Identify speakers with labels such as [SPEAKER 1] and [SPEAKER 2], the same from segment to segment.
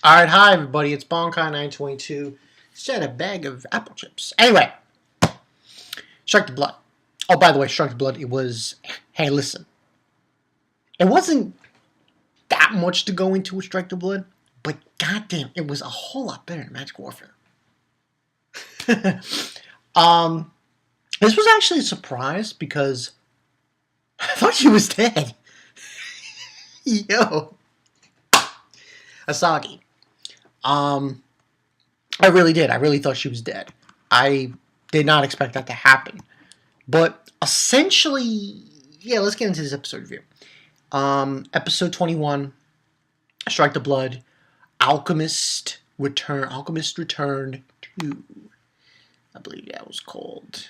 [SPEAKER 1] Alright, hi everybody, it's Bonkai922. Just a bag of apple chips. Anyway, Strike the Blood. Oh, by the way, Strike the Blood, it was... Hey, listen. It wasn't that much to go into with Strike the Blood, but goddamn, it was a whole lot better than Magic Warfare. This was actually a surprise because I thought she was dead. Yo. Asagi. I really did. I really thought she was dead. I did not expect that to happen. But essentially, yeah, let's get into this episode review. Episode 21, Strike the Blood, Alchemist returned to, I believe that was called,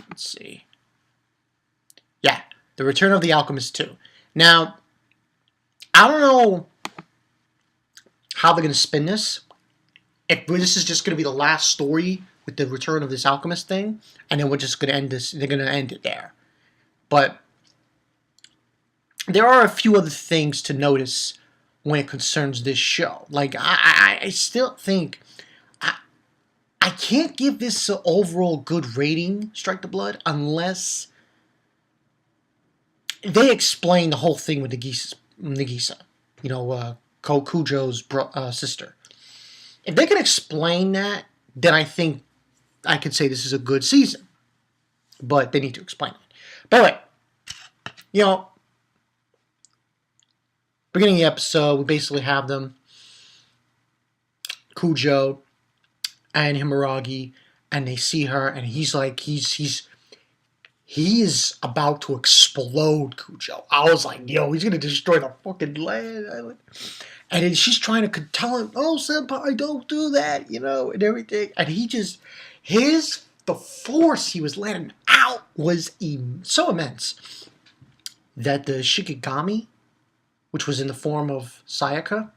[SPEAKER 1] let's see. Yeah, The Return of the Alchemist 2. Now, I don't know how they're going to spin this. If this is just going to be the last story with the return of this alchemist thing, and then we're just going to end this, they're going to end it there. But there are a few other things to notice when it concerns this show. Like, I still think I can't give this an overall good rating, Strike the Blood, unless they explain the whole thing with Nagisa. You know, Kujo's sister. If they can explain that, then I think I could say this is a good season. But they need to explain it. But anyway, you know, beginning of the episode, we basically have them, Kujo and Himeragi, and they see her, and he's like, he is about to explode Kujo. I was like, yo, he's gonna destroy the fucking land. And then she's trying to tell him, oh, senpai, don't do that, you know, and everything. And he just, the force he was letting out was so immense that the Shikigami, which was in the form of Sayaka,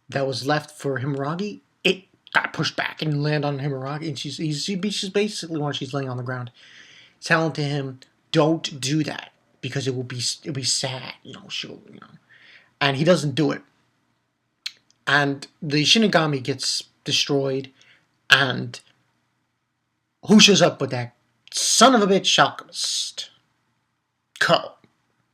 [SPEAKER 1] that was left for Himeragi, it got pushed back and landed on Himeragi. And she's basically, when she's laying on the ground, telling to him, don't do that, because it'll be sad, you know, and he doesn't do it. And the Shinigami gets destroyed, and who shows up with that son of a bitch Alchemist? Ko.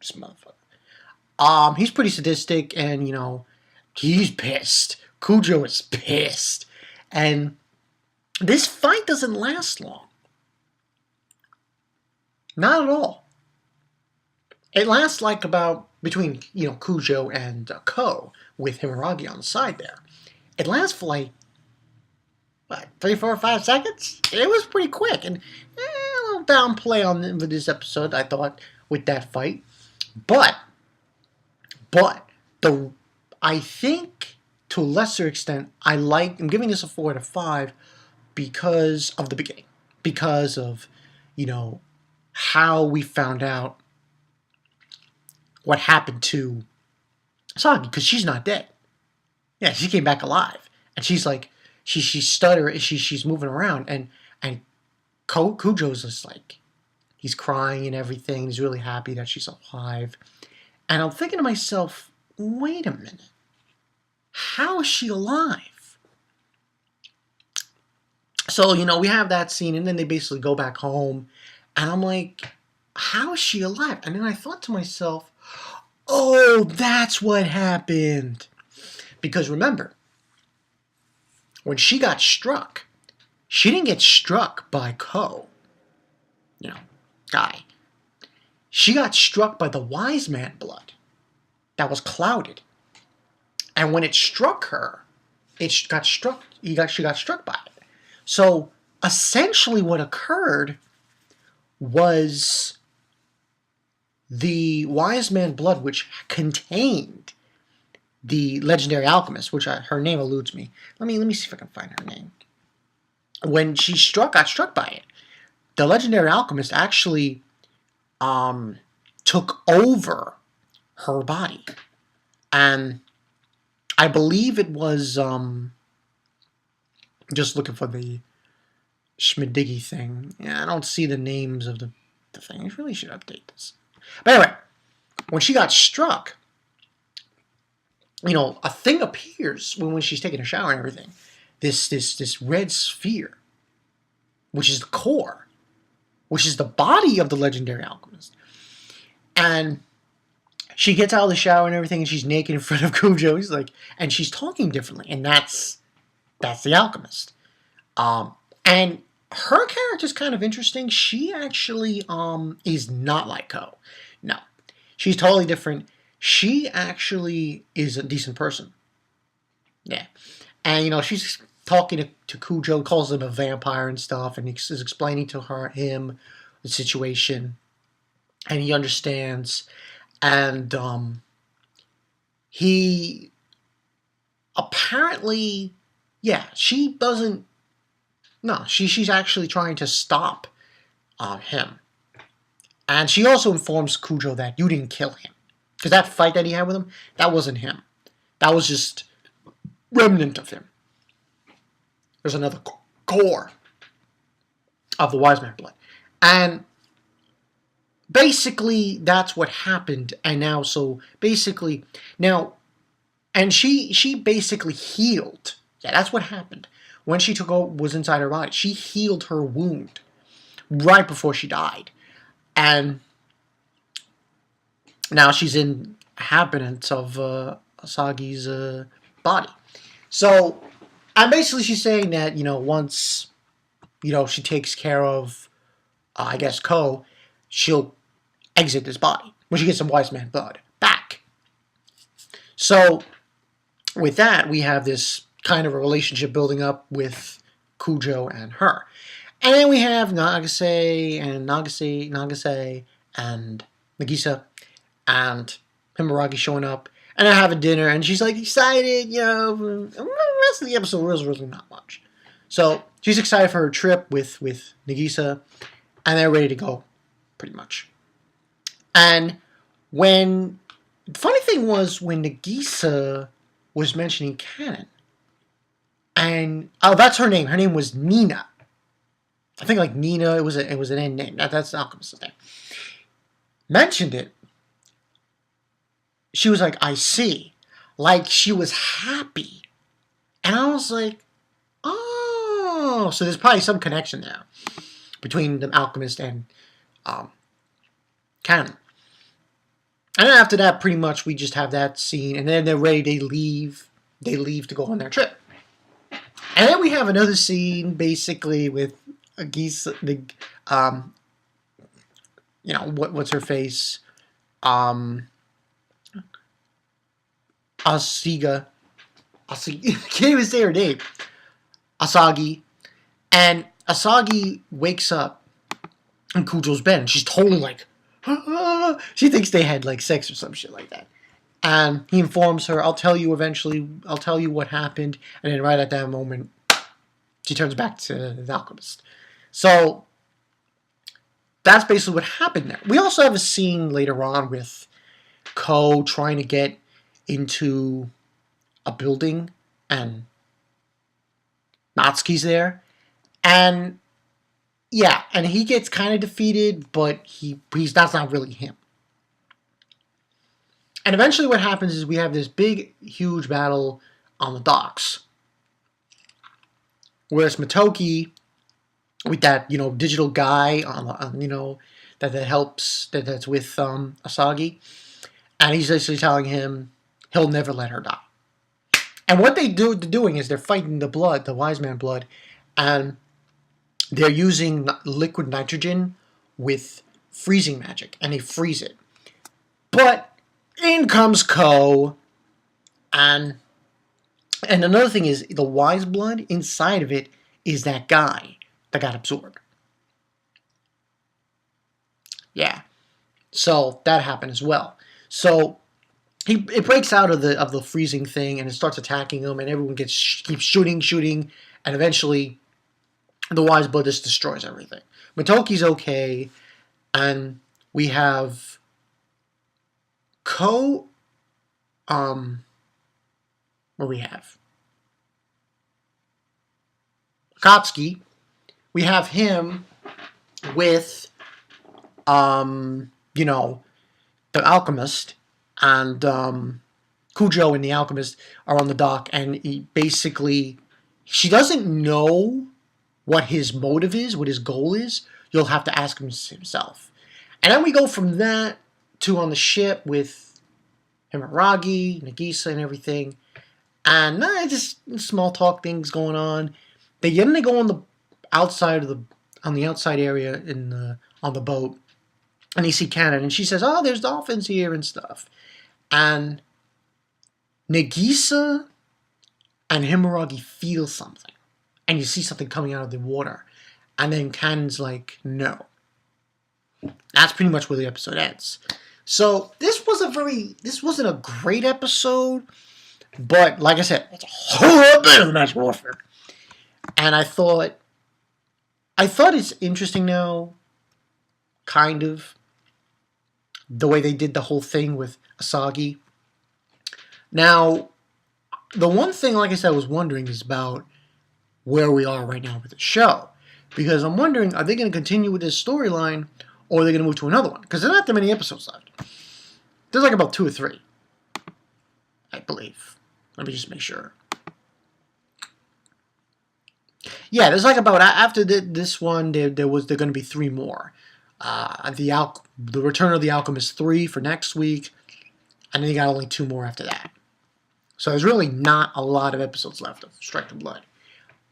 [SPEAKER 1] This motherfucker. He's pretty sadistic, and, you know, he's pissed. Kujo is pissed. And this fight doesn't last long. Not at all. It lasts like about between, you know, Kujo and Ko, with Himeragi on the side there. It lasts for like, what, 3, 4, 5 seconds? It was pretty quick. And a little downplay on this episode, I thought, with that fight. But, I think, to a lesser extent, I'm giving this a 4 out of 5 because of the beginning. Because of, you know, how we found out what happened to Asagi, because she's not dead. Yeah, she came back alive, and she's like, she's stuttering, she's moving around, and Kujo's just like, he's crying and everything. He's really happy that she's alive, and I'm thinking to myself, wait a minute, how is she alive? So, you know, we have that scene, and then they basically go back home, and I'm like, how is she alive? And then I thought to myself, oh, that's what happened. Because remember, when she got struck, she didn't get struck by Ko, you know, guy. She got struck by the wise man blood that was clouded. And when it struck her, she got struck by it. So essentially what occurred was the wise man blood, which contained the legendary alchemist, which her name eludes me. Let me see if I can find her name. When she got struck by it, the legendary alchemist actually took over her body, and I believe it was just looking for the Schmidiggy thing. Yeah, I don't see the names of the thing. I really should update this. But anyway, when she got struck, a thing appears when she's taking a shower and everything. This red sphere, which is the core, which is the body of the legendary alchemist. And she gets out of the shower and everything, and she's naked in front of Cujo. He's like, and she's talking differently, and that's the alchemist. And her character's kind of interesting. She actually is not like Ko. No, she's totally different. She actually is a decent person. Yeah, and she's talking to Cujo, calls him a vampire and stuff, and is explaining to him the situation, and he understands. And he apparently, yeah, she doesn't. No, she's actually trying to stop him, and she also informs Cujo that you didn't kill him, because that fight that he had with him, that wasn't him. That was just remnant of him. There's another core of the Wise Man blood, and basically that's what happened. And now, so basically now, and she basically healed. Yeah, that's what happened. When she was inside her body, she healed her wound right before she died. And now she's in inhabitants of Asagi's body. So, and basically she's saying that, once, she takes care of, I guess, Ko, she'll exit this body when she gets some Wise Man blood back. So, with that, we have this kind of a relationship building up with Cujo and her. And then we have Nagase and Nagisa and Himeragi showing up. And they're having dinner, and she's like excited, The rest of the episode was really not much. So she's excited for her trip with Nagisa, and they're ready to go, pretty much. And the funny thing was when Nagisa was mentioning Kanon, and that's her name. Her name was Nina. I think like Nina. It was an N name. That's the alchemist's name. Mentioned it. She was like, I see. Like she was happy, and I was like, oh, so there's probably some connection there between the alchemist and Kanon. And then after that, pretty much we just have that scene, and then they're ready. They leave. They leave to go on their trip. And then we have another scene, basically, with Agisa, what's her face? Asiga. I can't even say her name. Asagi. And Asagi wakes up in Kujo's bed, and she's totally like, she thinks they had like sex or some shit like that. And he informs her, I'll tell you eventually, I'll tell you what happened. And then right at that moment, she turns back to the alchemist. So, that's basically what happened there. We also have a scene later on with Ko trying to get into a building, and Natsuki's there. And, yeah, and he gets kind of defeated, but that's not really him. And eventually what happens is we have this big, huge battle on the docks. Whereas Motoki, with that, digital guy that helps, that's with Asagi. And he's basically telling him he'll never let her die. And what they're doing is they're fighting the blood, the Wise Man blood, and they're using liquid nitrogen with freezing magic, and they freeze it. But in comes Ko, and another thing is the Wise blood inside of it is that guy that got absorbed. Yeah, so that happened as well. So it breaks out of the freezing thing, and it starts attacking him, and everyone keeps shooting, and eventually the Wise blood just destroys everything. Motoki's okay, and we have Ko, what we have? Akatsuki. We have him with, the alchemist, and Kujo and the Alchemist are on the dock, and she doesn't know what his motive is, what his goal is. You'll have to ask him himself. And then we go from that to on the ship with Himeragi, Nagisa, and everything. And just small talk things going on. They go on the outside area on the boat, and you see Kanon, and she says, "Oh, there's dolphins here and stuff." And Nagisa and Himeragi feel something, and you see something coming out of the water, and then Kanon's like, "No." That's pretty much where the episode ends. So this wasn't a great episode, but like I said, it's a whole lot better than Mass Warfare. And I thought it's interesting now, kind of, the way they did the whole thing with Asagi. Now, the one thing, like I said, I was wondering is about where we are right now with the show. Because I'm wondering, are they going to continue with this storyline, or are they going to move to another one? Because there's not that many episodes left. There's like about 2 or 3, I believe. Let me just make sure. Yeah, there's like about, after this one, there going to be 3 more. The Return of the Alchemist 3 for next week, and then you got only 2 more after that. So there's really not a lot of episodes left of Strike the Blood.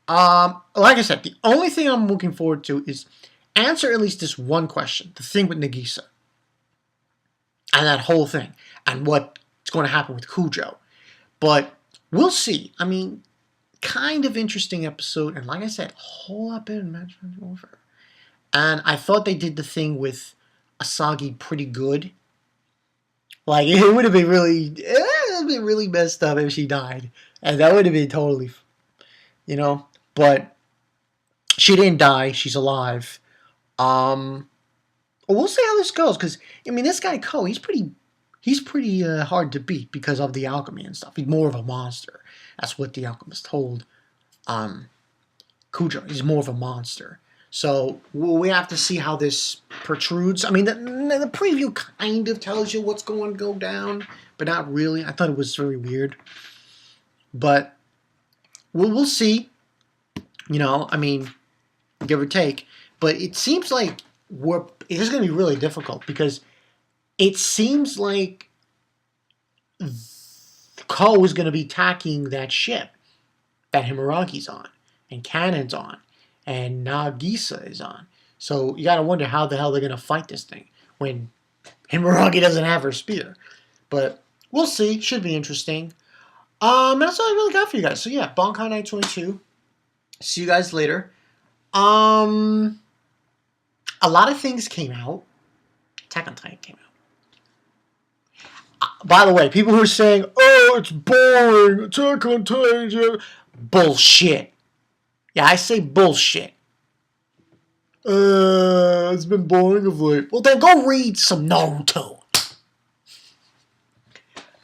[SPEAKER 1] Like I said, the only thing I'm looking forward to is answer at least this one question, the thing with Nagisa. And that whole thing. And what's going to happen with Kujo. But we'll see. I mean, kind of interesting episode. And like I said, a whole lot better than Mass Warfare. And I thought they did the thing with Asagi pretty good. Like, it would have been really messed up if she died. And that would have been totally, But she didn't die. She's alive. We'll see how this goes. Because, this guy, Ko, he's pretty hard to beat because of the alchemy and stuff. He's more of a monster. That's what the Alchemist told Kujo. He's more of a monster. So we have to see how this protrudes. The preview kind of tells you what's going to go down, but not really. I thought it was very weird. But we'll see. Give or take. But it seems like it is going to be really difficult because it seems like Ko is going to be attacking that ship that Himaragi's on, and Kanon's on, and Nagisa is on. So you got to wonder how the hell they're going to fight this thing when Himeragi doesn't have her spear. But we'll see. Should be interesting. That's all I really got for you guys. So yeah, Bankai Night 22. See you guys later. A lot of things came out. Attack on Titan came out. By the way, people who are saying, "Oh, it's boring. Attack on Titan." Bullshit. Yeah, I say bullshit. It's been boring of late. Well, then go read some Naruto.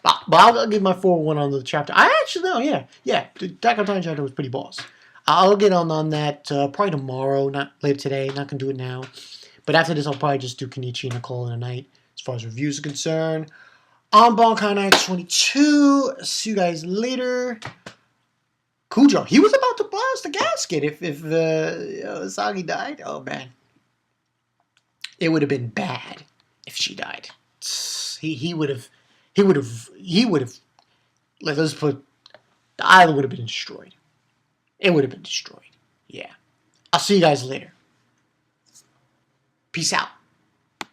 [SPEAKER 1] But I'll give my 4-1 on the chapter. I actually know, yeah. The Attack on Titan chapter was pretty boss. I'll get on that probably tomorrow, not later today. Not going to do it now. But after this, I'll probably just do Kenichi and a call in a night as far as reviews are concerned. On Bankai Night 22. See you guys later. Kujo, he was about to blast the gasket if Asagi died. Oh, man. It would have been bad if she died. He would have, let's put, the island would have been destroyed. It would have been destroyed. Yeah. I'll see you guys later. Peace out.